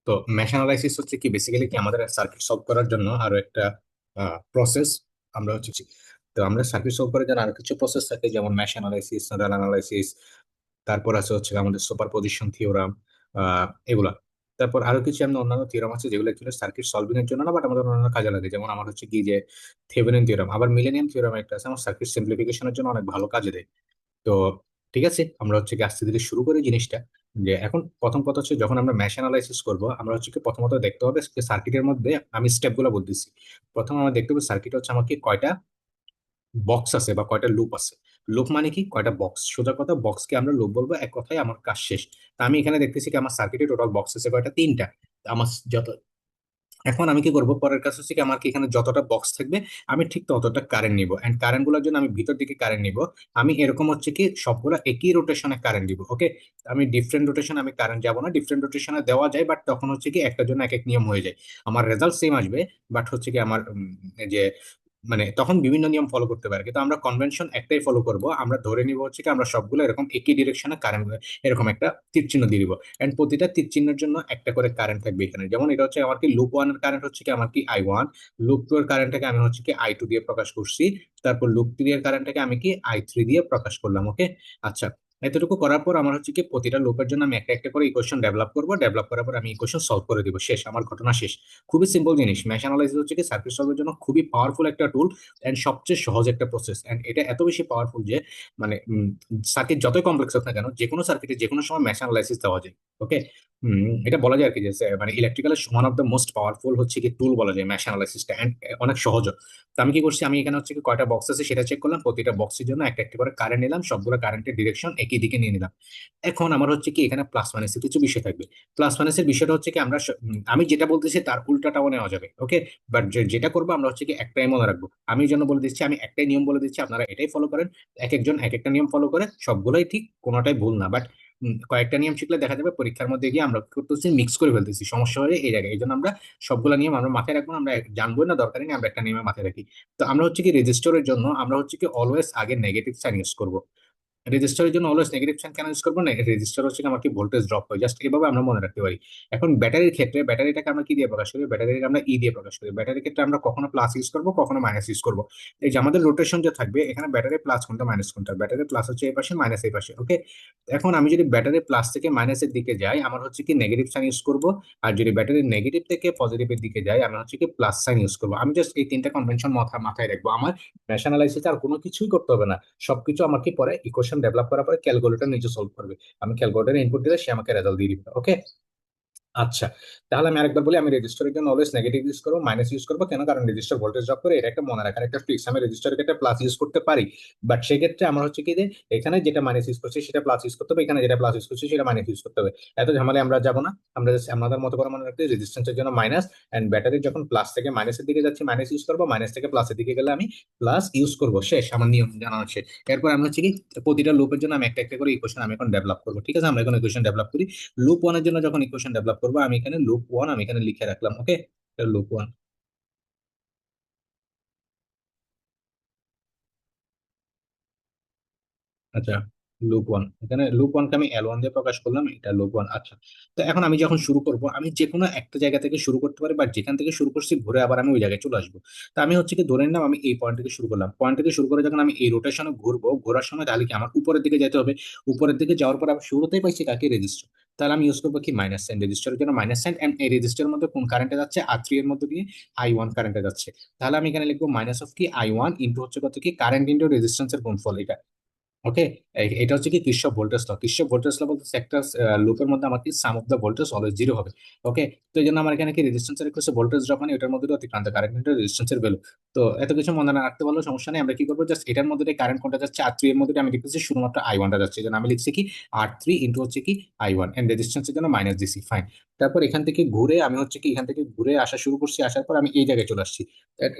তো mash analysis হচ্ছে কি বেসিক্যালি কি আমাদের সার্কিট সলভ করার জন্য আরো একটা প্রসেস। আমরা হচ্ছে তো আমরা সার্কিট সলভ করার জন্য আরো কিছু প্রসেস থাকে, যেমন ম্যাশ অ্যানালাইসিস, নোডাল অ্যানালাইসিস, তারপর আছে হচ্ছে আমাদের সুপার পজিশন থিওরাম, এগুলা। তারপর আরো কিছু এমন অন্যান্য থিওরাম আছে যেগুলো অ্যাকচুয়ালি সার্কিট সলভিং এর জন্য না, বাট আমাদের অন্যান্য কাজে লাগে। যেমন আমার হচ্ছে কি যে থেভেনিন থিওরাম, আবার মিলেনিয়াম থিওরাম একটা আছে, আমার সার্কিট সিম্পলিফিকেশনের জন্য অনেক ভালো কাজে দেয়। তো ঠিক আছে, আমরা হচ্ছে কি আস্তে ধীরে শুরু করি জিনিসটা। যে এখন প্রথম কথা হচ্ছে, যখন আমরা ম্যাশ অ্যানালাইসিস করব, আমরা হচ্ছে কি প্রথমত দেখতে হবে সার্কিটের মধ্যে, আমি স্টেপ গুলো বলতেছি। প্রথম আমরা দেখতে হবে সার্কিট হচ্ছে আমাকে কয়টা বক্স আছে বা কয়টা লুপ আছে। লুপ মানে কি, কয়টা বক্স, সোজা কথা বক্সকে আমরা লুপ বলবো, এক কথায় আমার কাজ শেষ। তা আমি এখানে দেখতেছি কি আমার সার্কিটে টোটাল বক্স আছে কয়টা, তিনটা। তা আমার যত, এখন আমি কি করব, পরের কাজ হচ্ছে কি আমার কি এখানে যতটা বক্স থাকবে আমি ঠিক ততটা কারেন্ট নিব, এন্ড কারেন্ট গুলোর জন্য আমি ভিতর দিকে কারেন্ট নিব। আমি এরকম হচ্ছে কি সবগুলো একই রোটেশনে কারেন্ট দিব, ওকে। আমি ডিফারেন্ট রোটেশন আমি কারেন্ট যাব না, ডিফারেন্ট রোটেশনে দেওয়া যায়, বাট তখন হচ্ছে কি একটার জন্য এক এক নিয়ম হয়ে যায়। আমার রেজাল্ট সেম আসবে, বাট হচ্ছে কি আমার যে মানে তখন বিভিন্ন নিয়ম ফলো করতে পারে, কিন্তু আমরা কনভেনশন একটাই ফলো করব। আমরা ধরে নিব হচ্ছে কি আমরা সবগুলো এরকম একই ডিরেকশনে কারেন্ট, এরকম একটা তীর চিহ্ন দিয়ে দিব। এন্ড প্রতিটা তীর চিহ্নের জন্য একটা করে কারেন্ট থাকবে এখানে। যেমন এটা হচ্ছে আমার কি লুপ ওয়ান এর কারেন্ট হচ্ছে কি আমার কি I1, লুপ টু এর কারেন্টটাকে আমি হচ্ছে কি I2 দিয়ে প্রকাশ করছি, তারপর লুপ থ্রি এর কারেন্টটাকে আমি কি I3 দিয়ে প্রকাশ করলাম, ওকে। আচ্ছা, এতটুকু করার পর আমার হচ্ছে কি প্রতিটা লুপের জন্য আমি একটা একটা করে ইকুয়েশন ডেভেলপ করবো, ডেভেলপ করার পর আমি ইকুয়েশন সলভ করে দিব, শেষ, আমার ঘটনা শেষ। খুবই সিম্পল জিনিস। ম্যাশ অ্যানালাইসিস হচ্ছে কি সার্কিট সলভের জন্য খুবই পাওয়ারফুল একটা টুল, এন্ড সবচেয়ে সহজ একটা প্রসেস। এন্ড এটা এত বেশি পাওয়ারফুল যে মানে সার্কিট যতই কমপ্লেক্স হোক না কেন, যে কোনো সার্কিটে যে কোনো সময় ম্যাশ অ্যানালাইসিস দেওয়া যায়, ওকে। এটা বলা যায় আর কি যে মানে ইলেকট্রিক্যালের one of the most powerful হচ্ছে কি টুল বলা যায় ম্যাশ অ্যানালাইসিসটা, এন্ড অনেক সহজ। তো আমি কি করছি, আমি এখানে হচ্ছে কি কয়টা বক্স আছে সেটা চেক করলাম, প্রতিটা বক্সের জন্য একটা একটা করে কারেন্ট নিলাম, সবগুলো কারেন্টের ডিরেকশন একই দিকে নিয়ে নিলাম। এখন আমার হচ্ছে কি এখানে প্লাস মাইনাসের কিছু বিষয় থাকবে। প্লাস মাইনাসের বিষয়টা হচ্ছে কি আমরা আমি যেটা বলতেছি তার উল্টাটাও নেওয়া যাবে, ওকে। বাট যেটা করবো আমরা হচ্ছে কি একটাই মনে রাখবো। আমি এই জন্য বলে দিচ্ছি, আমি একটাই নিয়ম বলে দিচ্ছি, আপনারা এটাই ফলো করেন। এক একজন এক একটা নিয়ম ফলো করে, সবগুলোই ঠিক, কোনোটাই ভুল না। বাট কয়েকটা নিয়ম শিখলে দেখা যাবে পরীক্ষার মধ্যে গিয়ে আমরা কি করতেছি, মিক্স করে ফেলতেছি, সমস্যা হয়ে যায় এই জায়গায়। এই জন্য আমরা সবগুলো নিয়ম আমরা মাথায় রাখবো না, আমরা জানবো না, দরকারই নেই, আমরা একটা নিয়মে মাথায় রাখি। তো আমরা হচ্ছে কি রেজিস্টরের জন্য আমরা হচ্ছে কি অলওয়েজ আগে নেগেটিভ সাইন ইউজ করবো। রেজিস্টারের জন্য অলওয়েজ নেগেটিভ সাইন কেন ইউজ করবো না, রেজিস্টার হচ্ছে কি আমার কি ভোল্টেজ ড্রপ হয়, জাস্ট এভাবে আমরা মনে রাখতে পারি। এখন ব্যাটারির ক্ষেত্রে ব্যাটারিটাকে আমরা কি দিয়ে প্রকাশ করি, ব্যাটারিকে আমরা দিয়ে প্রকাশ করি। ব্যাটারির ক্ষেত্রে আমরা কখনো প্লাস ইউজ করবো, কখনো মাইনাস ইউজ করবো। এই যে আমাদের রোটেশন যে থাকবে এখানে, ব্যাটারি প্লাস কোনটা মাইনাস কোনটা, ব্যাটারি প্লাস হচ্ছে এই পাশে, মাইনাস এই পাশে, ওকে। এখন আমি যদি ব্যাটারি প্লাস থেকে মাইনাসের দিকে যাই, আমার হচ্ছে কি নেগেটিভ সাইন ইউজ করবো। আর যদি ব্যাটারি নেগেটিভ থেকে পজিটিভের দিকে যাই, আমি হচ্ছে কি প্লাস সাইন ইউজ করবো। আমি জাস্ট এই তিনটা কনভেনশন মাথায় রাখবো। আমার ন্যাশনালাইসিসে আর কোনো কিছুই করতে হবে না, সবকিছু আমাকে পরে ইকুয়েশন ডেভেলপ করার পরে ক্যালকুলেটর নিজে সলভ করবে। আমি ক্যালকুলেটরে ইনপুট দিলে সে আমাকে রেজাল্ট দিয়ে দিবে, ওকে। আচ্ছা, তাহলে আমি আরেকবার বলি, আমি রেজিস্টারের জন্য অলওয়েজ নেগেটিভ ইউজ করবো, মাইনাস ইউজ করবো কেন, কারণ রেজিস্টার ভোল্টেজ ড্রপ করে, এটা একটা মনে রাখার একটা ট্রিক্স। আমি রেজিস্টারের ক্ষেত্রে প্লাস ইউজ করতে পারি, বাট সেক্ষেত্রে আমার হচ্ছে কি যে এখানে যেটা মাইনাস ইউজ করছি সেটা প্লাস ইউজ করতে হবে, এখানে যেটা প্লাস ইউজ করছি সেটা মাইনাস ইউজ করতে হবে। এত ঝামেলা আমরা যাবো না, আমরা just আমাদের মতো করে মনে রাখতে রেজিস্ট্যান্সের জন্য মাইনাস, এন্ড ব্যাটারি যখন প্লাস থেকে মাইনাসের দিকে যাচ্ছি মাইনাস ইউজ করবো, মাইনাস থেকে প্লাসের দিকে গেলে আমি প্লাস ইউজ করবো, শেষ, আমার নিয়ম জানা হচ্ছে। এরপর আমি হচ্ছে কি প্রতিটা লুপের জন্য আমি একটা একটা করে ইকুয়েশন আমি এখন ডেভেলপ করবো, ঠিক আছে। আমরা এখন ইকুয়েশন ডেভেলপ করি। লুপ ওয়ানের জন্য যখন ইকুয়েশন ডেভেলপ করবো, আমি এখানে লুপ ওয়ান আমি এখানে লিখে রাখলাম, ওকে। লুপ ওয়ান, আচ্ছা, লুপ ওয়ান, এখানে লুপ ওয়ানকে আমি L1 দিয়ে প্রকাশ করলাম, এটা লুপ ওয়ান। আচ্ছা, তো এখন আমি যখন শুরু করব, আমি যে কোনো একটা জায়গা থেকে শুরু করতে পারি, বা যেখান থেকে শুরু করছি ঘুরে আবার আমি ওই জায়গায় চলে আসবো। তো আমি হচ্ছে কি ধরে নিলাম আমি এই পয়েন্ট থেকে শুরু করলাম, পয়েন্ট থেকে শুরু করে যখন আমি এই রোটেশনে ঘুরবো, ঘোরার সময় তাহলে কি আমার উপরের দিকে যেতে হবে। উপরের দিকে যাওয়ার পর আমি শুরুতেই পাইছি কাকে, রেজিস্টার। তাহলে আমি ইউজ করবো কি মাইনাস সাইন, রেজিস্টারের জন্য মাইনাস সাইন, এন্ড এই রেজিস্টারের মধ্যে কোন কারেন্টে যাচ্ছে, R3 এর মধ্যে দিয়ে I1 কারেন্টে যাচ্ছে। তাহলে আমি এখানে লিখবো মাইনাস অফ কি I1 ইন্টু হচ্ছে কত কি কারেন্ট ইন্টু রেজিস্ট্যান্সের গুণফল, এটা, ওকে। এটা হচ্ছে কি Kirchhoff voltage law. Kirchhoff voltage law বলতে একটা লুপের মধ্যে আমার কি sum of the voltage always zero হবে, ওকে। তো এই জন্য আমার এখানে কি রেজিস্ট্যান্সের ইকুয়াল ভোল্টেজ ড্রপ, মানে এটার মধ্যে অতিক্রান্ত কারেন্ট ইনটু রেজিস্ট্যান্সের ভ্যালু। তো এত কিছু মনে না রাখতে পারলেও সমস্যা নেই, আমরা কি করবো, জাস্ট এটার মধ্যে কারেন্ট কোনটা যাচ্ছে, R3 এর মধ্যে আমি লিখতেছি শুধুমাত্র I1টা যাচ্ছে, এই জন্য আমি লিখছি কি R3 ইন্টু হচ্ছে কি I1, এন্ড রেজিস্ট্যান্সের জন্য মাইনাস দিছি, ফাইন। তারপর এখান থেকে ঘুরে আমি হচ্ছে কি এখান থেকে ঘুরে আসা শুরু করছি, আসার পর আমি এই জায়গায় চলে আসছি।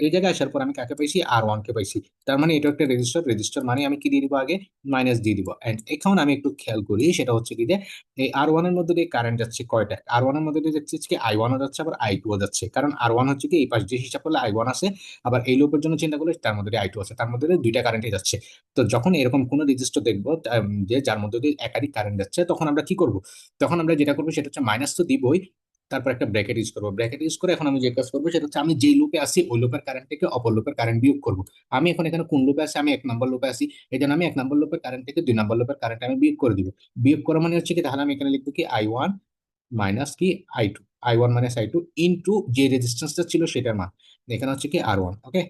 এই জায়গায় আসার পর আমি কাকে পাইছি, R1 কে পাইছি। তার মানে এটা একটা রেজিস্টার, রেজিস্টার মানে আমি কি দিয়ে দিব আগে, মাইনাস দিয়ে দিব। এন্ড এখন আমি একটু খেয়াল করি, সেটা হচ্ছে কি যে এই R1 এর মধ্যে দিয়ে কারেন্ট যাচ্ছে কয়টা, R1 এর মধ্যে দিয়ে যাচ্ছে হচ্ছে কি I1ও যাচ্ছে, আবার I2ও যাচ্ছে, কারণ R1 হচ্ছে কি এই পাশ দিয়ে হিসাব করলে I1 আছে, আবার এই লুপের জন্য চিন্তা করলে তার মধ্যে দিয়ে I2 আছে, তার মধ্যে দিয়ে দুইটা কারেন্টই যাচ্ছে। তো যখন এরকম কোন রেজিস্টার দেখবো যে যার মধ্যে দিয়ে একাধিক কারেন্ট যাচ্ছে, তখন আমরা কি করব, তখন আমরা যেটা করবো সেটা হচ্ছে মাইনাস তো দিবই, তারপর একটা ব্র্যাকেট ইউজ করবো। ব্র্যাকেট ইউজ করে এখন আমি যে কাজ করবো সেটা হচ্ছে আমি যেই লুপে আছি ওই লুপের কারেন্ট থেকে অপর লুপের কারেন্ট বিয়োগ করবো। আমি এখন এখানে কোন লুপে আছি, আমি 1 নম্বর লুপে আছি। এই জন্য আমি 1 নম্বর লুপের কারেন্ট থেকে 2 নম্বর লুপের কারেন্ট আমি বিয়োগ করে দিব। বিয়োগ করা মানে হচ্ছে কি, তাহলে আমি এখানে লিখবো কি I1 মাইনাস কি I2, I1 minus I2 into যে রেজিস্ট্যান্সটা ছিল সেটার মান, এখানে হচ্ছে কি R1। ওকে,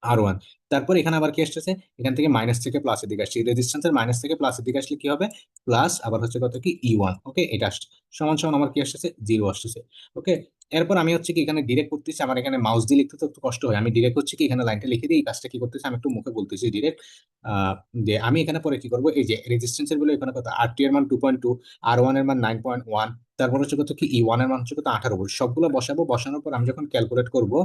R1। তারপর এখানে আবার কি আসতেছে, এখান থেকে মাইনাস থেকে প্লাসের দিকে আসছে, রেজিস্ট্যান্সের মাইনাস থেকে প্লাসের দিকে আসলে কি হবে, প্লাস আবার হচ্ছে কত কি E1। ওকে, এটা আসছে সমান সমান আমার কি আসতেছে, 0 আসতেছে। ওকে, এরপর আমি হচ্ছে কি এখানে ডিরেক্ট করতেছি, আমার এখানে মাউস দিয়ে লিখতে তো একটু কষ্ট হয়, আমি ডিরেক্ট হচ্ছে কি এখানে লাইনটা লিখে দিই। এই কাজটা কি করতেছি, আমি একটু মুখে বলতেছি ডিরেক্ট। যে আমি এখানে পরে কি করবো, এই যে রেজিস্ট্যান্সের বলে এখানে কত, R2 এর মান 2.2, R1 এর মান 9.1, তারপর হচ্ছে কত কি E1 এর মান হচ্ছে কত 18 ভোল্ট, সবগুলো বসাবো। বসানোর পর আমি যখন ক্যালকুলেট করবো,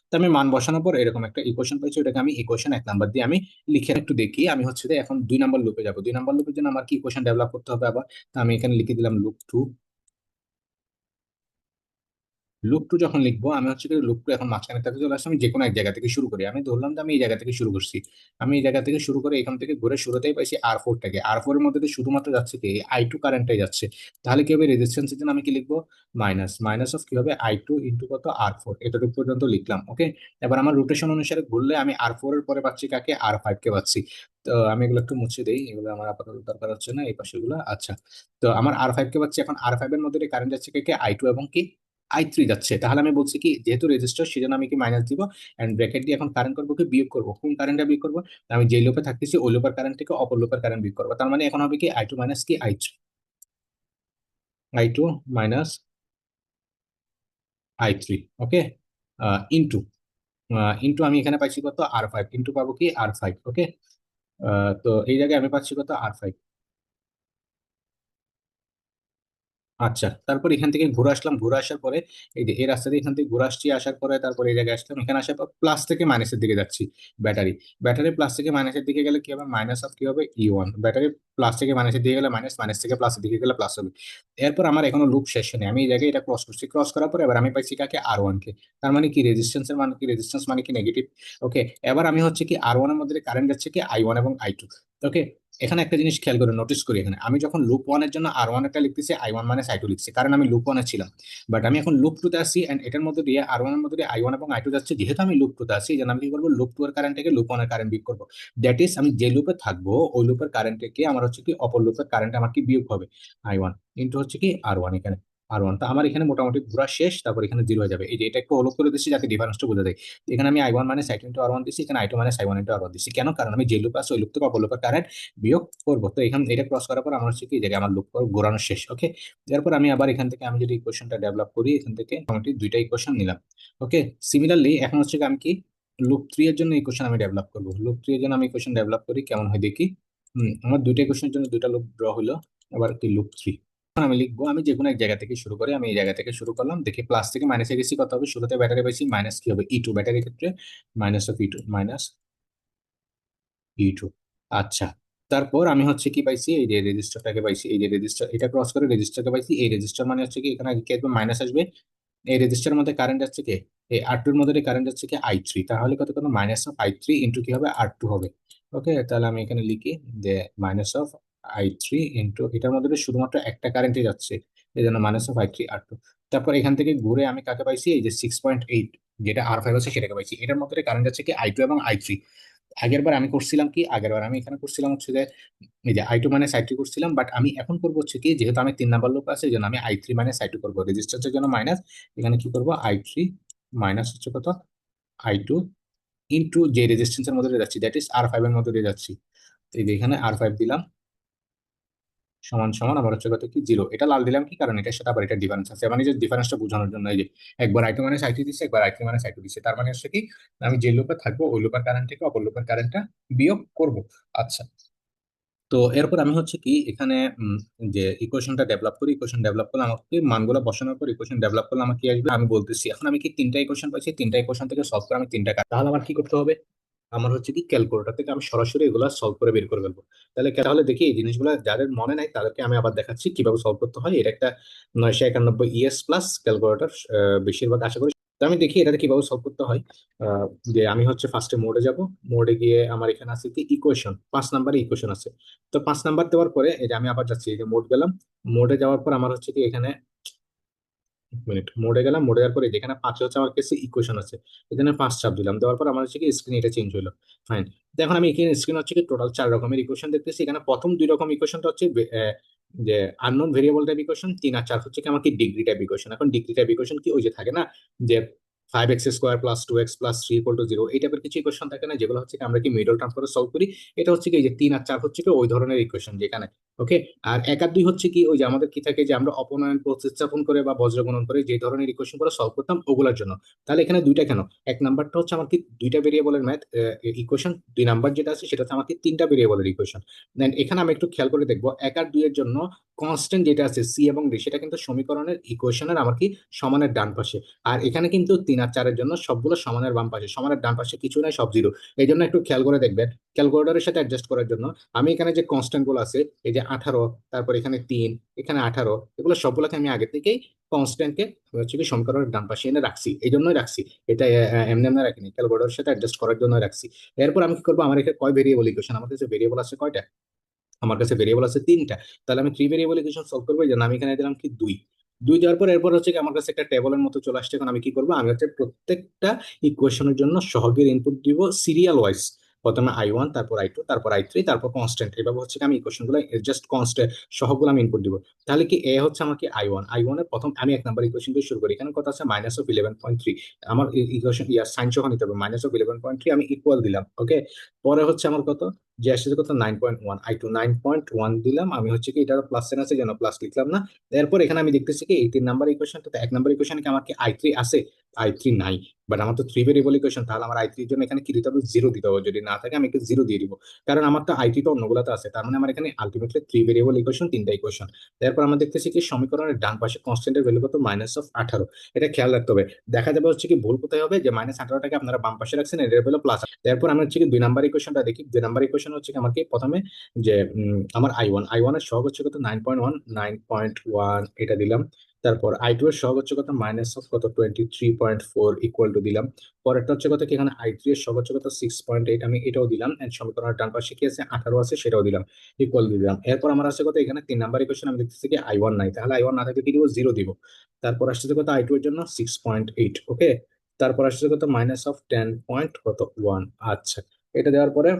তো আমি মান বসানোর পর এরকম একটা ইকুয়েশন পাইছি, ওটাকে আমি ইকুয়েশন 1 নাম্বার দিয়ে আমি লিখে একটু দেখি। আমি হচ্ছে যে এখন 2 নম্বর লুপে যাবো। 2 নম্বর লুপের জন্য আমার কি ইকুয়েশন ডেভেলপ করতে হবে আবার, তো আমি এখানে লিখে দিলাম লুপ 2। লুপ 2 যখন লিখবো, আমি হচ্ছে কি লুপ 2 এখন মাঝখানে থাকতে চলে আসছে, আমি যে কোনো এক জায়গা থেকে শুরু করি। আমি ধরলাম যে আমি এই জায়গা থেকে শুরু করছি, আমি এই জায়গা থেকে শুরু করে এখান থেকে ঘুরে শুরুতেই পাইছি R4টাকে। R4 এর মধ্যে দিয়ে শুধুমাত্র যাচ্ছে কি I2 কারেন্টটাই যাচ্ছে। তাহলে কি হবে, রেজিস্ট্যান্সের জন্য আমি কি লিখবো, মাইনাস মাইনাস অফ কি হবে I2 ইন্টু কত R4, এতটুকু পর্যন্ত লিখলাম। ওকে, এবার আমার রোটেশন অনুসারে ঘুরলে আমি R4 এর পরে পাচ্ছি কাকে, R5 কে পাচ্ছি। তো আমি এগুলো একটু মুছে দিই, এগুলো আমার আপাতত দরকার হচ্ছে না, এই পাশে গুলো। আচ্ছা, তো আমার R5 কে পাচ্ছি। এখন R5 এর মধ্যে কারেন্ট যাচ্ছে কে, I2 এবং কি I3 যাচ্ছে। তাহলে আমি বলছি কি, যেহেতু রেজিস্টার সেজন্য আমি কি মাইনাস দিব, এন্ড ব্র্যাকেট দিয়ে এখন কারেন্ট করবো কি, বিয়োগ করবো। কোন কারেন্টটা বিয়োগ করবো, আমি যে লুপে থাকতেছি ওই লুপের কারেন্ট থেকে অপর লুপের কারেন্ট বিয়োগ করবো। তার মানে এখন হবে কি I2 মাইনাস কি I3, I2 মাইনাস I3। ওকে, ইন্টু ইন্টু আমি এখানে পাইছি কত, R5, ইন্টু পাবো কি R5। ওকে, তো এই জায়গায় আমি পাচ্ছি কত, R5। আচ্ছা, তারপর এখান থেকে ঘুরে আসলাম। ঘুরে আসার পরে এই যে এই রাস্তা দিয়ে এখান থেকে ঘুরে আসছি, আসার পরে তারপর এই জায়গায় আসলাম। এখানে আসার পর প্লাস থেকে মাইনাসের দিকে যাচ্ছি। ব্যাটারি ব্যাটারি প্লাস থেকে মাইনাসের দিকে গেলে কি হবে, মাইনাস অফ কি হবে E1। ব্যাটারি প্লাস থেকে মাইনাসের দিকে গেলে মাইনাস, মাইনাস থেকে প্লাসের দিকে গেলে প্লাস হবে। এরপর আমার এখনো লুপ শেষ নেই, আমি এই জায়গায় এটা ক্রস করছি। ক্রস করার পর এবার আমি পাইছি কাকে, R1 কে। তার মানে কি, রেজিস্ট্যান্সের মানে কি, রেজিস্ট্যান্স মানে কি নেগেটিভ। ওকে, এবার আমি হচ্ছে কি R1 এর মধ্যে কারেন্ট যাচ্ছে কি I1 এবং I2। ওকে, এখানে একটা জিনিস খেয়াল করে নোটিস করি, এখানে আমি যখন লুপ 1 এর জন্য R1 একটা লিখতেছি, I1 মাইনাস I2 লিখছি, কারণ আমি লুপ 1 এ ছিলাম। বাট আমি এখন লুপ 2 তে আসি, এন্ড এটার মধ্যে দিয়ে R1 এর মধ্যে দিয়ে I1 এবং I2 যাচ্ছে। যেহেতু আমি লুপ 2 তে আসি, এই জন্য আমি কি করবো, লুপ 2 এর কারেন্ট থেকে লুপ 1 এর কারেন্ট বিয়োগ করবো। দ্যাট ইজ আমি যে লুপে থাকবো ওই লুপের কারেন্ট থেকে আমার হচ্ছে কি অপর লুপের কারেন্ট আমার কি বিয়োগ হবে, I1 ইন্টু হচ্ছে কি R1। এখানে R1, তো আমার এখানে মোটামুটি ঘোরা শেষ। তারপর এখানে 0 হয়ে যাবে। এই যে এটা একটু হলুদ করে দিচ্ছি যাতে ডিফারেন্সটা বোঝা যায়। এখানে আমি I1 minus I2 into R1 দিচ্ছি, এখানে I2 minus I1 into R1 দিচ্ছি। কেন, কারণ আমি যে লুপে আছি ওই লুপ থেকে অপর লুপের কারেন্ট বিয়োগ করবো। তো এখানে এটা ক্রস করার পর আমার হচ্ছে কি, এই জায়গায় আমার লুপ ঘোরানো শেষ। ওকে, এরপর আমি আবার এখান থেকে আমি যদি ইকুয়েশনটা ডেভেলপ করি, এখান থেকে মোটামুটি দুইটা ইকুয়েশন নিলাম। ওকে, সিমিলারলি এখন হচ্ছে কি আমি কি লুপ 3 এর জন্য ইকুয়েশন আমি ডেভেলপ করবো। লুপ 3 এর জন্য আমি ইকুয়েশন ডেভেলপ করি, কেমন হয় দেখি। আমার দুইটা ইকুয়েশনের জন্য দুইটা লুপ ড্র হলো। আবার কি লুপ 3 আমি লিখবো, আমি যে কোনো এক জায়গা থেকে শুরু করি। আমি এই জায়গা থেকে শুরু করলাম, দেখি প্লাস থেকে মাইনাসে গেছি, কত হবে, শুরুতে ব্যাটারি পাইছি মাইনাস কি হবে E2, ব্যাটারির ক্ষেত্রে minus of E2, minus E2। আচ্ছা, তারপর আমি হচ্ছে কি পাইছি, এই যে রেজিস্টারটাকে পাইছি, এই যে রেজিস্টার, এটা ক্রস করে রেজিস্টারকে পাইছি। এই রেজিস্টার মানে হচ্ছে কি, এখানে কি আসবে, মাইনাস আসবে। এই রেজিস্টারের মধ্যে কারেন্ট যাচ্ছে কি, এই R2 এর মধ্যে কারেন্ট যাচ্ছে কি I3। তাহলে কত, কোনো মাইনাস অফ I3 ইন্টু কি হবে, R2 হবে। ওকে, তাহলে আমি এখানে লিখি যে মাইনাস অফ I3 ইন্টু, এটার মধ্যে দিয়ে শুধুমাত্র একটা কারেন্টই যাচ্ছে, এই জন্য মাইনাস অফ I3 R2। তারপর এখান থেকে ঘুরে আমি কাকে পাইছি, এই যে 6.8, যেটা R5 আছে সেটাকে পাইছি। এটার মধ্যে কারেন্ট যাচ্ছে কি I2 এবং I3। আগের বার আমি করছিলাম কি, আগের বার আমি এখানে করছিলাম হচ্ছে যে এই যে I2 মাইনাস I3 করছিলাম। বাট আমি এখন করবো হচ্ছে কি, যেহেতু আমি 3 নাম্বার লুপ আছে, এই জন্য আমি I3 মাইনাস I2 করবো। রেজিস্ট্যান্সের জন্য মাইনাস, এখানে কি করবো, I3 মাইনাস হচ্ছে কত, I2 ইন্টু যে রেজিস্ট্যান্সের মধ্যে দিয়ে যাচ্ছি, দ্যাট ইজ R5 এর মধ্যে দিয়ে যাচ্ছি। তো এই যে এখানে R5 দিলাম, সমান সমান আমার হচ্ছে কত কি 0। এটা লাল দিলাম কি কারণ, এটার সাথে আবার এটা ডিফারেন্স আছে, মানে যে ডিফারেন্সটা বোঝানোর জন্য। এই যে একবার I2 মাইনাস I3 দিচ্ছে, একবার I3 মাইনাস I2 দিচ্ছে। তার মানে হচ্ছে কি, আমি যে লুপে থাকবো ওই লুপের কারেন্ট থেকে অপর লুপের কারেন্টটা বিয়োগ করব। আচ্ছা, তো এরপর আমি হচ্ছে কি এখানে যে ইকুয়েশনটা ডেভেলপ করি, ইকুয়েশন ডেভেলপ করলে আমাকে মানগুলো বসানোর পর ইকুয়েশন ডেভেলপ করলে আমাকে কি আসবে আমি বলতেছি। এখন আমি কি তিনটা ইকুয়েশন পাইছি, তিনটা ইকুয়েশন থেকে সলভ করে আমি তিনটা তাহলে আমার কি করতে হবে, আমার হচ্ছে কি ক্যালকুলেটর থেকে আমি সরাসরি এগুলো সলভ করে বের করে ফেলবো। তাহলে দেখি এই জিনিসগুলো যাদের মনে নাই তাদেরকে আমি আবার দেখাচ্ছি কিভাবে সলভ করতে হয়। এটা একটা 991 প্লাস ক্যালকুলেটর, বেশিরভাগ আশা করি। তো আমি দেখি এটাতে কিভাবে সলভ করতে হয়। আহ, যে আমি হচ্ছে ফার্স্টে মোডে যাব। মোডে গিয়ে আমার এখানে আছে কি ইকুয়েশন, 5 নাম্বার ইকুয়েশন আছে। তো 5 নাম্বার দেওয়ার পরে এই যে আমি আবার যাচ্ছি, এই যে মোড গেলাম। মোডে যাওয়ার পর আমার হচ্ছে কি এখানে মিনিট, মোডে গেলাম, মোডে যাওয়ার পরে যেখানে পাঁচে হচ্ছে আমার কাছে ইকুয়েশন আছে, এখানে পাঁচ চাপ দিলাম, দেওয়ার পর আমার হচ্ছে কি স্ক্রিন এটা চেঞ্জ হলো। ফাইন। এখন আমি এখানে স্ক্রিন হচ্ছে কি টোটাল চার রকমের ইকুয়েশন দেখতেছি। এখানে প্রথম দুই রকম ইকুয়েশনটা হচ্ছে যে আননোন ভেরিয়েবল টাইপ ইকুয়েশন, তিন আর চার হচ্ছে কি আমাকে ডিগ্রি টাইপ ইকুয়েশন। এখন ডিগ্রি টাইপ ইকুয়েশন কি, ওই যে থাকে না যে 5x² প্লাস 2x প্লাস 3 = 0, এই টাইপের কিছু ইকুয়েশন থাকে না, যেগুলো হচ্ছে কি আমরা কি মিডল টার্ম করে সলভ করি। এটা হচ্ছে কি এই যে তিন আর চার হচ্ছে কি ওই ধরনের ইকুয়েশন যেখানে, ওকে। আর এক আর দুই হচ্ছে কি ওই যে আমাদের কি থাকে যে আমরা অপনয়ন প্রতিস্থাপন করে বা বজ্র গুণন করে যে ধরনের ইকুয়েশন গুলো সলভ করতাম ওগুলোর জন্য। তাহলে এখানে দুইটা কেন, এক নাম্বারটা হচ্ছে আমার কি দুইটা ভেরিয়েবলের ম্যাথ ইকুয়েশন, দুই নাম্বার যেটা আছে সেটা হচ্ছে আমাকে তিনটা ভেরিয়েবলের ইকুয়েশন। দেন এখানে আমি একটু খেয়াল করে দেখবো এক আর দুইয়ের জন্য কনস্ট্যান্ট যেটা আছে সি এবং ডি, সেটা কিন্তু সমীকরণের ইকুয়েশনের আমার কি সমানের ডান পাশে। আর এখানে কিন্তু তিন আর চারের জন্য সবগুলো সমানের বাম পাশে, সমানের ডান পাশে কিছু নাই, সব জিরো। এই জন্য একটু খেয়াল করে দেখবেন ক্যালকুলেটরের সাথে অ্যাডজাস্ট করার জন্য আমি এখানে যে কনস্ট্যান্ট গুলো আছে, এই যে 18, তারপর এখানে 3, এখানে 18, এগুলো সবগুলোকে আমি আগে থেকেই কনস্ট্যান্টকে হচ্ছে কি সমীকরণের ডান পাশে এনে রাখছি, এই জন্যই রাখছি। এটা এমনি এমনি রাখিনি, ক্যালকুলেটরের সাথে অ্যাডজাস্ট করার জন্য রাখছি। এরপর আমি কি করবো, আমার এখানে কয় ভেরিয়েবল ইকুয়েশন, আমার কাছে ভেরিয়েবল আছে কয়টা, আমার কাছে ভেরিয়েবল আছে তিনটা। তাহলে আমি থ্রি ভেরিয়েবল ইকুয়েশন সলভ করবো, এই জন্য আমি এখানে দিলাম কি দুই। দুই দেওয়ার পর এরপর হচ্ছে কি আমার কাছে একটা টেবলের মতো চলে আসছে। এখন আমি কি করবো, আমি হচ্ছে প্রত্যেকটা ইকুয়েশনের জন্য সহগের ইনপুট দিব সিরিয়াল ওয়াইজ। প্রথমে I1, তারপর I2, তারপর I3, তারপর কনস্ট্যান্ট, এভাবে হচ্ছে কি আমি ইকুয়েশন গুলো জাস্ট কনস্ট্যান্ট সহগুলো আমি ইনপুট দিব। তাহলে কি এ হচ্ছে আমাকে I1 এর প্রথম, আমি এক নাম্বার ইকুয়েশন দিয়ে শুরু করি। এখানে কথা আছে -11.3, আমার ইকুয়েশন ইয়ার সাইন সহ নিতে হবে, -11.3 আমি ইকুয়াল দিলাম, ওকে। পরে হচ্ছে আমার কত, যে আসছে কত 9.1, I2 9.1 দিলাম, আমি হচ্ছে কি এটা প্লাস সাইন আছে যেন প্লাস লিখলাম না। এরপর এখানে আমি দেখতেছি কি এই তিন নাম্বার ইকুয়েশনটা, এক নাম্বার ইকুয়েশনে কি আমার কি I3 আছে, I3 নাই। বাট আমার তো থ্রি ভেরিয়েবল ইকুয়েশন, তাহলে আমার I3 এর জন্য এখানে কি দিতে হবে, জিরো দিতে হবে। যদি না থাকে আমি একটু জিরো দিয়ে দিব, কারণ আমার তো I3 তো অন্যগুলোতে আছে। তার মানে আমার এখানে আলটিমেটলি থ্রি ভেরিয়েবল ইকুয়েশন, তিনটা ইকুয়েশন। এরপর আমরা দেখতেছি কি সমীকরণের ডান পাশে কনস্ট্যান্টের ভ্যালু কত, -18। এটা খেয়াল রাখতে হবে। দেখা যাবে হচ্ছে কি ভুল কোথায় হবে, যে -18টাকে আপনারা বাম পাশে রাখছেন, এর ভ্যালু প্লাস। এরপর আমি হচ্ছে কি দুই নাম্বার ইকুয়েশনটা দেখি। দুই নাম্বার ইকুয়েশন হচ্ছে কি আমাকে প্রথমে যে আমার I1 এর সহগ হচ্ছে কত 9.1 এটা দিলাম। তারপর I2 এর সহগ হচ্ছে কত মাইনাস অফ কত 23.4 ইকুয়াল টু দিলাম। পরেরটা হচ্ছে কত কি এখানে I3 এর সহগ হচ্ছে কত 6.8, আমি এটাও দিলাম। এন্ড সমীকরণের ডান পাশে কি আছে 18 আছে, সেটাও দিলাম, ইকুয়াল দিলাম। এরপর আমার আছে কত এখানে তিন নাম্বার ইকুয়েশন, আমি দেখতেছি কি I1 নাই, তাহলে I1 না থাকলে কি দিব, জিরো দিব। তারপর আসছে কত I2 এর জন্য 6.8, ওকে। তারপর আসছে কত -10.1। আচ্ছা, এটা দেওয়ার পরে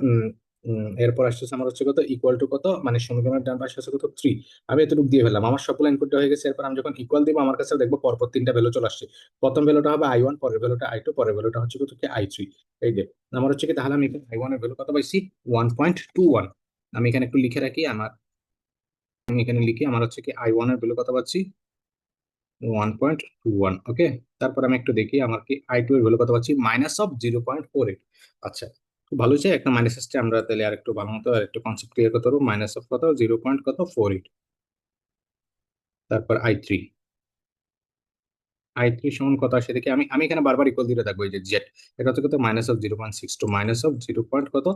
এরপর আসতেছে আমার হচ্ছে কত ইকুয়াল টু কত, মানে সমীকরণের ডান পাশে আছে কত 3। আমি এতটুকু দিয়ে ফেললাম, আমার সবগুলো ইনপুট হয়ে গেছে। এরপর আমি যখন ইকুয়াল দিব আমার কাছে দেখবো পরপর তিনটা ভ্যালু চলে আসছে। প্রথম ভ্যালুটা হবে I1, পরের ভ্যালুটা I2, পরের ভ্যালুটা হচ্ছে কত কি I3। এই যে আমার হচ্ছে কি, তাহলে আমি এখানে I1 এর ভ্যালু কত পাইছি, 1.21। আমি এখানে একটু লিখে রাখি আমার, আমি এখানে লিখি আমার হচ্ছে কি I1 এর ভ্যালু কত পাচ্ছি, 1.21, ওকে। তারপর আমি একটু দেখি আমার কি I2 এর ভ্যালু কত পাচ্ছি, -0.48। আচ্ছা, খুব ভালো হচ্ছে একটা মাইনাস আসছে। আমরা তাহলে আর একটু ভালো মতো আর একটু কনসেপ্ট ক্লিয়ার করতে পারবো। মাইনাস অফ কত 0.48, তারপর I3 সমান কত আসে দেখি। আমি আমি এখানে বারবার ইকুয়াল দিতে থাকবো, এই যে জেড, এটা হচ্ছে কত -0.62, -0. কত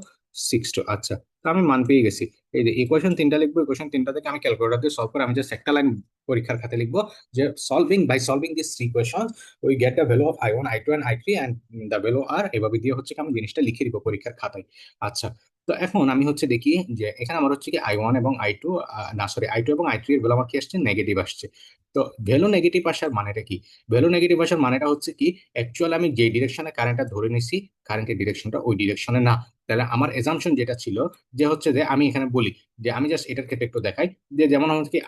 62। আচ্ছা, তো আমি মান পেয়ে গেছি। এই যে ইকুয়েশন তিনটা লিখবো, ইকুয়েশন তিনটা থেকে আমি ক্যালকুলেটর দিয়ে সলভ করে আমি জাস্ট একটা লাইন পরীক্ষার খাতে লিখবো যে solving this three equation we get the value of I1, I2 and I3 and the value R, এভাবে দিয়ে হচ্ছে কি আমি জিনিসটা লিখে দিব পরীক্ষার খাতায়। আচ্ছা, তো এখন আমি হচ্ছে দেখি যে এখানে আমার হচ্ছে কি I1 এবং I2, না সরি, I2 এবং I3 এর ভ্যালু আমার কি আসছে, নেগেটিভ আসছে। তো ভ্যালু নেগেটিভ আসার মানেটা কি, ভ্যালু নেগেটিভ আসার মানেটা হচ্ছে কি, অ্যাকচুয়ালি আমি যে ডিরেকশনে কারেন্টটা ধরে নিছি, কারেন্টের ডিরেকশনটা ওই ডিরেকশনে না। তাহলে আমার এজাম্পশন যেটা ছিল, যে হচ্ছে যে আমি এখানে বলি যে আমি জাস্ট এটার ক্ষেত্রে একটু দেখাই, যে যেমন হচ্ছে কি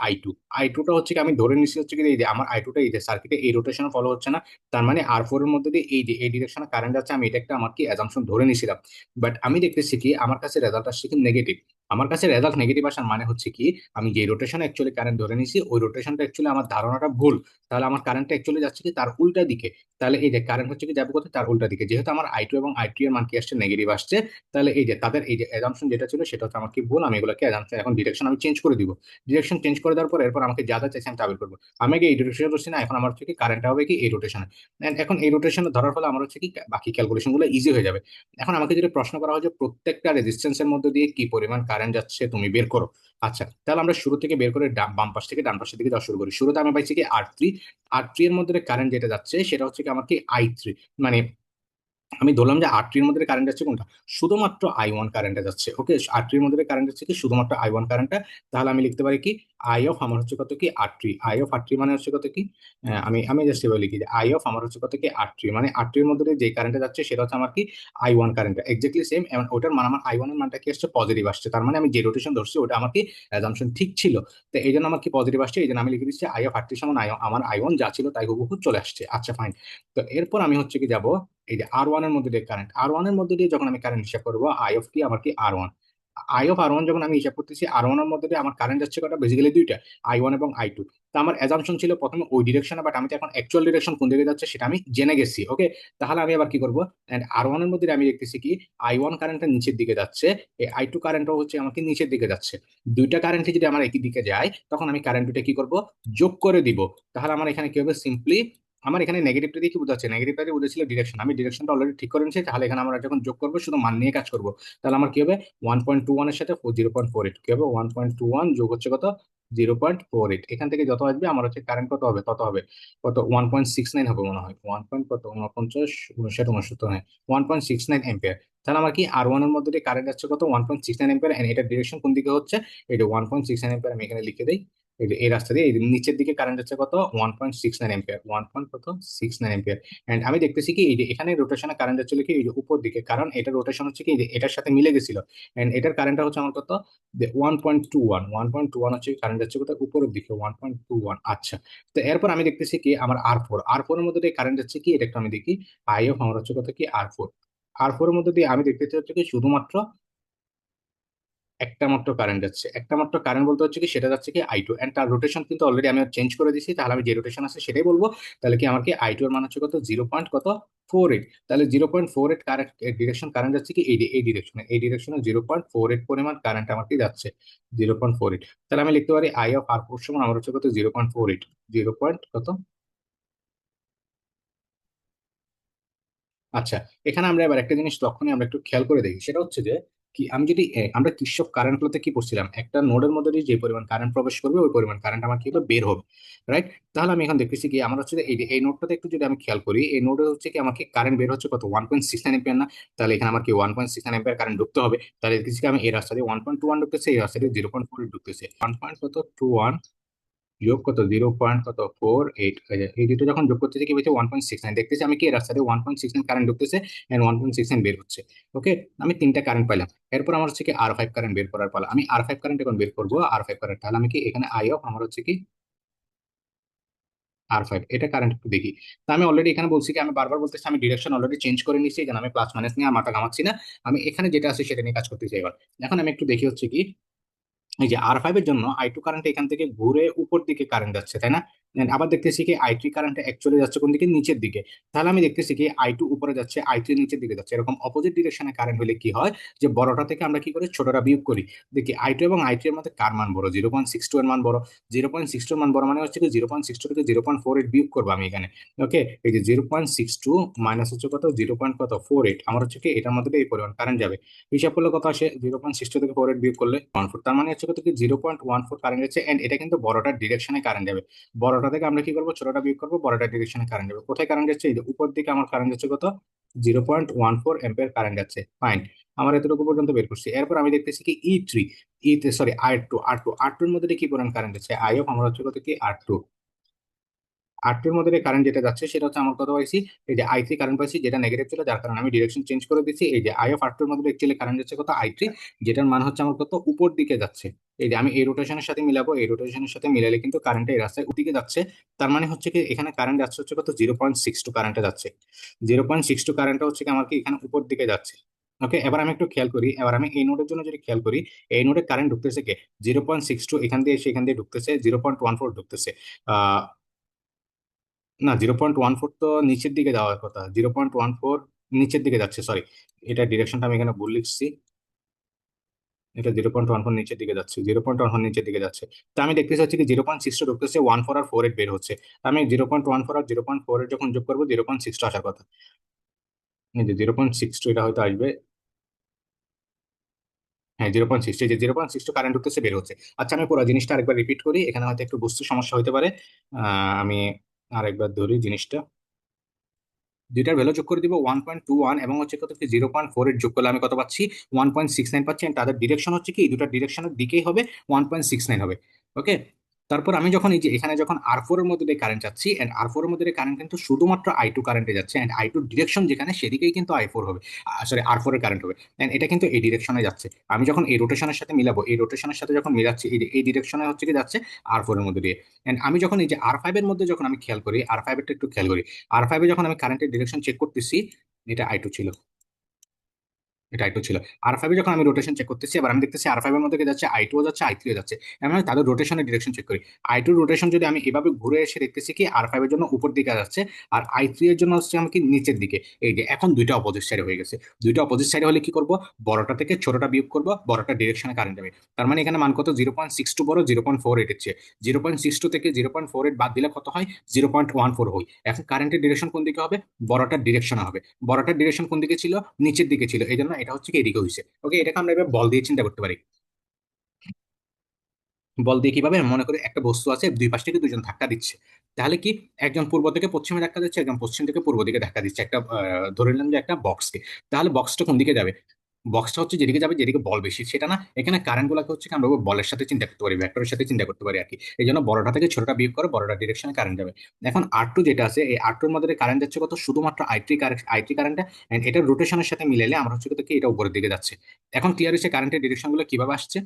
I2টা হচ্ছে কি আমি ধরে নিছি হচ্ছে কি এই যে আমার I2টা এই যে সার্কিটে এই রোটেশন ফলো হচ্ছে না। তার মানে R4 এর মধ্যে দিয়ে এই যে এই ডিরেকশনে কারেন্ট যাচ্ছে, আমি এটা একটা আমার কি এজাম্পশন ধরে নিছিলাম। বাট আমি দেখতেছি কি আমার কাছে রেজাল্ট আসছে কি নেগেটিভ। আমার কাছে রেজাল্ট নেগেটিভ আসার মানে হচ্ছে কি, আমি যে রোটেশনে অ্যাকচুয়ালি কারেন্ট ধরে নিছি ওই রোটেশনটা অ্যাকচুয়ালি আমার ধারণাটা ভুল। তাহলে আমার কারেন্টটা অ্যাকচুয়ালি যাচ্ছে কি তার উল্টা দিকে। তাহলে এই যে কারেন্ট হচ্ছে কি যাবে কোথায়, তার উল্টা দিকে। যেহেতু আমার I2 এবং I3 এর মান কি আসছে, নেগেটিভ আসছে, তাহলে এই যে তাদের এই যে অ্যাজাম্পশন যেটা ছিল সেটা হচ্ছে আমার কি ভুল। আমি এগুলোকে অ্যাজাম্পশন এখন ডিরেকশন আমি চেঞ্জ করে দিব। ডিরেকশন চেঞ্জ করে দেওয়ার পর এরপর আমাকে যা যা চাইছে আমি তা বের করবো। আমি আগে এই ডিরেকশনে করছি না, এখন আমার হচ্ছে কি কারেন্টটা হবে কি এই রোটেশনে। এখন এই রোটেশনে ধরার ফলে আমার হচ্ছে কি বাকি ক্যালকুলেশন গুলো ইজি হয়ে যাবে। এখন আমাকে যদি প্রশ্ন করা হয় যে প্রত্যেকটা রেজিস্ট্যান্সের মধ্যে দিয়ে কি পরিমাণ কারেন্ট যাচ্ছে তুমি বের করো। আচ্ছা, তাহলে আমরা শুরু থেকে বের করে বাম পাশ থেকে ডান পাশের দিকে যাওয়া শুরু করি। শুরুতে আমি পাইছি কি R3, আর থ্রি এর মধ্যে কারেন্ট যেটা যাচ্ছে সেটা হচ্ছে কি আমার কি I3, মানে আমি ধরলাম যে আটটির মধ্যে কারেন্ট যাচ্ছে কোনটা, শুধুমাত্র I1 কারেন্টে যাচ্ছে। ওকে, আটটির মধ্যে কারেন্ট যাচ্ছে কি শুধুমাত্র I1 কারেন্টটা। তাহলে আমি লিখতে পারি কি আই অফ আমার হচ্ছে কত কি আটটি, আই অফ আটটি মানে হচ্ছে কত কি আমি আমি জাস্ট এভাবে লিখি যে আই অফ আমার হচ্ছে কত কি আটটি, মানে আটটির মধ্যে দিয়ে যে কারেন্টে যাচ্ছে সেটা হচ্ছে আমার কি I1 কারেন্ট, এক্স্যাক্টলি সেম। ওটার মানে আমার I1 এর মানটা কি আসছে পজিটিভ আসছে, তার মানে আমি যে রোটেশন ধরছি ওটা আমার কি অ্যাজাম্পশন ঠিক ছিল। তো এই জন্য আমার কি পজিটিভ আসছে, এই জন্য আমি লিখে দিচ্ছি আই অফ আটটির সমান আমার I1 যা ছিল তাই হুবহু চলে আসছে। আচ্ছা ফাইন। তো এরপর আমি হচ্ছে কি যাব এই যে R1 এর মধ্যে দিয়ে কারেন্ট, R1 এর মধ্যে দিয়ে যখন আমি কারেন্ট হিসাব করবো আই অফ কি আমার কি R1, I of R one যখন আমি হিসাব করতেছি R1 এর মধ্যে দিয়ে আমার কারেন্ট যাচ্ছে কটা, বেসিক্যালি দুইটা, I1 এবং I2। তো আমার অ্যাজাম্পশন ছিল প্রথমে ওই ডিরেকশনে, বাট আমি তো এখন অ্যাকচুয়াল ডিরেকশন কোন দিকে যাচ্ছে সেটা আমি জেনে গেছি। ওকে, তাহলে আমি আবার কি করবো, R1 এর মধ্যে দিয়ে আমি দেখতেছি কি I1 কারেন্টটা নিচের দিকে যাচ্ছে, এই I2 কারেন্টও হচ্ছে আমাকে নিচের দিকে যাচ্ছে। দুইটা কারেন্টে যদি আমার একই দিকে যায় তখন আমি কারেন্ট দুটো কি করব, যোগ করে দিব। তাহলে আমার এখানে কি হবে, সিম্পলি আমার এখানে নেগেটিভটা দিয়ে কি বোঝাচ্ছে, নেগেটিভটা দিয়ে বুঝেছিল ডিরেকশন, আমি ডিরেকশনটা অলরেডি ঠিক করে নিয়েছি। তাহলে এখানে আমরা যখন যোগ করবো শুধু মান নিয়ে কাজ করবো। তাহলে আমার কি হবে 1.21 এর সাথে 0.48 কি হবে, 1.21 যোগ হচ্ছে কত 0.48, এখান থেকে যত আসবে আমার হচ্ছে কারেন্ট কত হবে, তত হবে কত 1.69 হবে মনে হয়, ওয়ান পয়েন্ট কত 49 59 69, হ্যাঁ 1.69 এম্পিয়ার। তাহলে আমার কি R1 এর মধ্যে দিয়ে কারেন্ট যাচ্ছে কত 1.69 এম্পিয়ার, এন্ড এটার ডিরেকশন কোন দিকে হচ্ছে, এটা 1.69 এম্পিয়ার আমি এখানে লিখে দিই। এই যে এই রাস্তা দিয়ে এই যে নিচের দিকে কারেন্ট যাচ্ছে কত 1.69 এম্পিয়ার, ওয়ান পয়েন্ট কত 69 এম্পিয়ার। এন্ড আমি দেখতেছি কি এই যে এখানে রোটেশনে কারেন্ট যাচ্ছে কি এই যে উপর দিকে, কারণ এটা রোটেশন হচ্ছে কি এই যে এটার সাথে মিলে গেছিল। এন্ড এটার কারেন্টটা হচ্ছে আমার কত 1.21, হচ্ছে কারেন্ট যাচ্ছে কোথায় উপরের দিকে 1.21। আচ্ছা, তো এরপর আমি দেখতেছি কি আমার আর ফোর এর মধ্যে দিয়ে কারেন্ট যাচ্ছে কি এটা একটু আমি দেখি, আই অফ আমার হচ্ছে কত কি আর ফোর এর মধ্যে দিয়ে আমি দেখতেছি হচ্ছে কি শুধুমাত্র একটা মাত্র কারেন্ট যাচ্ছে, একটা মাত্র কারেন্ট বলতে হচ্ছে কি সেটা যাচ্ছে কি I2, এন্ড তার রোটেশন কিন্তু অলরেডি আমি চেঞ্জ করে দিয়েছি। তাহলে আমি যে রোটেশন আছে সেটাই বলবো। তাহলে কি আমার কি I2 এর মান হচ্ছে কত 0.48, তাহলে 0.48 কারেন্ট ডিরেকশন কারেন্ট যাচ্ছে কি এই ডিরেকশনে 0.48 পরিমাণ কারেন্ট আমার কি যাচ্ছে 0.48। তাহলে আমি লিখতে পারি আই অফ আর ফোর সমান আমার হচ্ছে কত 0.48, জিরো পয়েন্ট কত। আচ্ছা, এখানে আমরা এবার একটা জিনিস লক্ষণীয় আমরা একটু খেয়াল করে দেখি, সেটা হচ্ছে যে কি আমি যদি আমরা কির্চফ কারেন্ট লতে কি পড়ছিলাম, একটা নোডের মধ্যে দিয়ে যে পরিমাণ কারেন্ট প্রবেশ করবে ওই পরিমাণ কারেন্ট আমার কি হবে বের হবে, রাইট। তাহলে আমি এখন দেখতেছি কি আমার হচ্ছে যে এই নোডটাতে একটু যদি আমি খেয়াল করি, এই নোডে হচ্ছে কি আমাকে কারেন্ট বের হচ্ছে কত 1.69 এম্পিয়ার না, তাহলে এখানে আমার কি 1.69 এম্পিয়ার কারেন্ট ঢুকতে হবে। তাহলে দেখতেছি কি আমি এই রাস্তা দিয়ে 1.21 ঢুকতেছে, এই রাস্তা দিয়ে 0.4 ঢুকতেছে, ওয়ান পয়েন্ট কত 21 যোগ কত 0.48, এই দুটো যখন যোগ করতেছে কি হচ্ছে 1.69, দেখতেছি আমি কি এর রাস্তাতে 1.69 কারেন্ট ঢুকতেছে এন্ড 1.69 বের হচ্ছে। ওকে, আমি তিনটা কারেন্ট পাইলাম। এরপর আমার হচ্ছে কি R5 কারেন্ট বের করার পালা, আমি R5 কারেন্ট এখন বের করবো। আর ফাইভ কারেন্ট, তাহলে আমি কি এখানে আই অফ আমার হচ্ছে কি R5, এটা কারেন্ট একটু দেখি। তো আমি অলরেডি এখানে বলছি কি আমি বারবার বলতেছি আমি ডিরেকশন অলরেডি চেঞ্জ করে নিচ্ছি, যেন আমি প্লাস মাইনাস নিয়ে মাথা ঘামাচ্ছি না। আমি এখানে যেটা আছে সেটা নিয়ে কাজ করতেছি এবার। এখন আমি একটু দেখি হচ্ছে কি এই যে আর ফাইভ এর জন্য I2 কারেন্ট এখান থেকে ঘুরে উপর দিকে কারেন্ট যাচ্ছে, তাই না? And আবার দেখতেছি কি I3 কারেন্ট অ্যাকচুয়ালি যাচ্ছে কোন দিকে, নিচের দিকে। তাহলে আমি দেখতেছি কি I2 উপরে যাচ্ছে, I3 নিচের দিকে যাচ্ছে। এরকম অপোজিট ডিরেকশনে কারেন্ট হলে কি হয়, যে বড়টা থেকে আমরা কি করি ছোটটা বিয়োগ করি। দেখি I2 এবং I3 এর মধ্যে কার মান বড়, 0.62 এর মান বড়। 0.62 এর মান বড় মানে হচ্ছে কি 0.62 থেকে 0.48 বিয়োগ করবো আমি এখানে। ওকে, এই যে 0.62 মাইনাস হচ্ছে কত 0.48, আমার হচ্ছে কি এটার মধ্যে দিয়ে এই পরিমাণ কারেন্ট যাবে। হিসাব করলে কত আসে, 0.62 থেকে 48 বিয়োগ করলে 1.4, তার মানে হচ্ছে কত কি 0.14 কারেন্ট যাচ্ছে। এন্ড এটা কিন্তু বড়টার ডিরেকশনে কারেন্ট যাবে। বড়টা থেকে আমরা কি করবো, ছোটটা বিয়োগ করবো, বড়টার ডিরেকশনে কারেন্ট যাবে। কোথায় কারেন্ট যাচ্ছে, এই যে উপর দিকে আমার কারেন্ট যাচ্ছে কত 0.14 এম্পিয়ার কারেন্ট যাচ্ছে। ফাইন, আমার এতটুকু পর্যন্ত বের করছি। এরপর আমি দেখতেছি কি E3, সরি আর টু এর মধ্যে দিয়ে কি পরিমাণ কারেন্ট যাচ্ছে, আই অফ আমার হচ্ছে কত কি আর টু এর মধ্যে যে কারেন্ট যেটা যাচ্ছে সেটা হচ্ছে আমার কত পাইছি, এই যে I3 কারেন্ট পাইছি, যেটা নেগেটিভ ছিল, যার কারণে আমি ডিরেকশন চেঞ্জ করে দিচ্ছি। এই যে আই অফ আর টু এর মধ্যে অ্যাকচুয়ালি কারেন্ট যাচ্ছে কত I3, যেটার মান হচ্ছে আমার কত উপর দিকে যাচ্ছে। এই যে আমি এই রোটেশনের সাথে মিলাবো, এই রোটেশনের সাথে মিলালে কিন্তু কারেন্ট এই রাস্তায় দিকে যাচ্ছে। তার মানে হচ্ছে কি এখানে কারেন্ট যাচ্ছে হচ্ছে কত 0.62 কারেন্টে যাচ্ছে, 0.62 কারেন্টটা হচ্ছে কি আমার কি এখানে উপর দিকে যাচ্ছে। ওকে, এবার আমি একটু খেয়াল করি, এবার আমি এই নোডের জন্য যদি খেয়াল করি, এই নোডে কারেন্ট ঢুকতেছে কে 0.62, এখান দিয়ে এসে এখান দিয়ে ঢুকতেছে 0.14 ঢুকতেছে। না, 0.14 তো নিচের দিকে যাওয়ার কথা, 0.14 নিচের দিকে যাচ্ছে, সরি, এটা ডিরেকশনটা আমি এখানে ভুল লিখছি। এটা 0.14 নিচের দিকে যাচ্ছে, 0.14 নিচের দিকে যাচ্ছে। তো আমি দেখতেছি হচ্ছে কি 0.6 ঢুকতেছে, 1.4 আর 4 বের হচ্ছে। তো আমি 0.14 আর 0.4 যখন যোগ করবো 0.6 আসার কথা। এই যে 0.6 এটা হয়তো আসবে, হ্যাঁ 0.6, এই যে 0.6 কারেন্ট ঢুকতেছে বের হচ্ছে। আচ্ছা, আমি পুরো জিনিসটা আরেকবার রিপিট করি, এখানে হয়তো একটু বুঝতে সমস্যা হতে পারে। আমি আরেকবার ধরি জিনিসটা। দুইটার ভ্যালু যোগ করে দিব 1.21 এবং হচ্ছে কত কি 0.48 যোগ করলে আমি কত পাচ্ছি? 1.69 পাচ্ছি। and তাদের ডিরেকশন হচ্ছে কি, এই দুটার ডিরেকশনের দিকেই হবে 1.69 হবে। ওকে। তারপর আমি যখন এই যে এখানে যখন R4 এর মধ্যে দিয়ে কারেন্ট যাচ্ছি, এন্ড R4 এর মধ্যে দিয়ে কারেন্ট কিন্তু শুধুমাত্র I2 কারেন্টে যাচ্ছে, এন্ড I2 ডিরেকশন যেখানে সেদিকেই কিন্তু I4 হবে, সরি R4 এর কারেন্ট হবে। এন্ড এটা কিন্তু এই ডিরেকশনে যাচ্ছে। আমি যখন এই রোটেশনের সাথে মিলাবো, এই রোটেশনের সাথে যখন মিলাচ্ছি, এই ডিরেকশনে হচ্ছে কি যাচ্ছে R4 এর মধ্যে দিয়ে। এন্ড আমি যখন এই যে R5 এর মধ্যে যখন আমি খেয়াল করি, R5 এরটা একটু খেয়াল করি, R5 এ যখন আমি কারেন্টের ডিরেকশন চেক করতেছি, এটা I2 ছিল, এটা আই টু ছিল। R5 যখন আমি রোটেশন চেক করতেছি, এবার আমি দেখতেছি R5 এর মধ্যে কি যাচ্ছে, I2 যাচ্ছে, I3 যাচ্ছে। এমন হয় তাদের রোটেশনের ডিরেকশন চেক করি, I2 রোটেশন যদি আমি এভাবে ঘুরে এসে দেখতেছি কি R5 এর জন্য উপর দিকে যাচ্ছে, আর I3 এর জন্য হচ্ছে আমাকে নিচের দিকে। এই যে এখন দুইটা অপোজিট সাইড হয়ে গেছে। দুইটা অপোজিট সাইড হলে কি করব, বড়টা থেকে ছোটটা বিয়োগ করব, বড়টা ডিরেকশনে কারেন্ট যাবে। তার মানে এখানে মান কত, 0.62 বড় 0.48 এর চেয়ে। 0.62 থেকে 0.48 বাদ দিলে কত হয়, 0.14 হয়। এখন কারেন্টের ডিরেকশন কোন দিকে হবে, বড়টার ডিরেকশনে হবে। বড়টার ডিরেকশন কোন দিকে ছিল, নিচের দিকে ছিল, এই জন্য এটা হচ্ছে কি এদিকে হয়েছে। ওকে, এটাকে আমরা এবার বল দিয়ে চিন্তা করতে পারি। বল দিয়ে কিভাবে, মনে করি একটা বস্তু আছে, দুই পাশ থেকে দুজন ধাক্কা দিচ্ছে। তাহলে কি, একজন পূর্ব থেকে পশ্চিমে ধাক্কা দিচ্ছে, একজন পশ্চিম থেকে পূর্ব দিকে ধাক্কা দিচ্ছে, একটা ধরে নিলাম যে একটা বক্সকে। তাহলে বক্সটা কোন দিকে যাবে, বক্সটা হচ্ছে যেদিকে যাবে, যেদিকে বল বেশি সেটা না। এখানে কারেন্ট গুলাকে হচ্ছে কি আমরা বলের সাথে চিন্তা করতে পারি, ভেক্টরের সাথে চিন্তা করতে পারি আর কি। এই জন্য বড়টা থেকে ছোটটা বিয়োগ করে বড়টা ডিরেকশনে কারেন্ট যাবে। এখন R2 যেটা আছে, এই R2 এর মধ্যে কারেন্ট যাচ্ছে কত, শুধুমাত্র I3 কারেন্টটা। এন্ড এটার রোটেশনের সাথে মিলাইলে আমরা হচ্ছে কত কি এটা উপরের দিকে যাচ্ছে। এখন ক্লিয়ার হচ্ছে কারেন্টের ডিরেকশন গুলো কিভাবে আসছে।